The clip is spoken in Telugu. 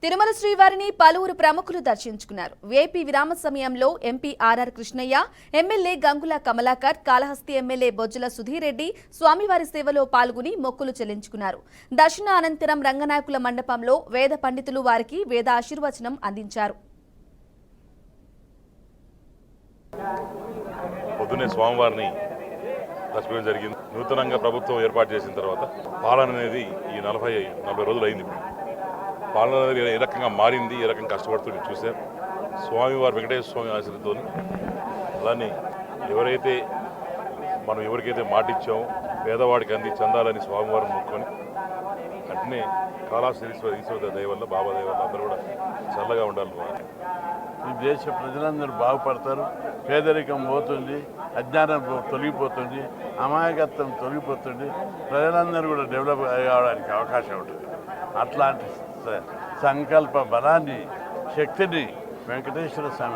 తిరుమల శ్రీవారిని పలువురు ప్రముఖులు దర్శించుకున్నారు. వేపీ విరామ సమయంలో MP R R Krishnaiah, MLA Gangula Kamalakar, Kalahasti MLA Bojjala Sudhir Reddy స్వామివారి సేవలో పాల్గొని మొక్కులు చెల్లించుకున్నారు. దర్శన అనంతరం రంగనాయకుల మండపంలో వేద పండితులు వారికి వేద ఆశీర్వచనం అందించారు. పొద్దున్నే స్వామివారిని దర్శనం జరిగింది. నూతనంగా ప్రభుత్వం ఏర్పాటు చేసిన తర్వాత పాలన అనేది ఈ 40 రోజులు అయింది. పాలన అనేది ఏ రకంగా మారింది, ఏ రకంగా కష్టపడుతుంది చూశారు. స్వామివారి వెంకటేశ్వర స్వామి ఆశీర్వాదంతో అలానే ఎవరికైతే మాటిచ్చామో పేదవాడికి అంది చెందాలని స్వామివారిని మొక్కుకొని అట్నే కాళహస్తి ఈశ్వర దయ వల్ల బాబా దయ వల్ల అందరూ కూడా చల్లగా ఉండాలి. ఈ దేశ ప్రజలందరూ బాగుపడతారు. పేదరికం పోతుంది, అజ్ఞానం తొలగిపోతుంది, అమాయకత్వం తొలగిపోతుంది. ప్రజలందరూ కూడా డెవలప్ కావడానికి అవకాశం ఉంటుంది. అట్లాంటి సంకల్ప బలాన్ని, శక్తిని వెంకటేశ్వర స్వామి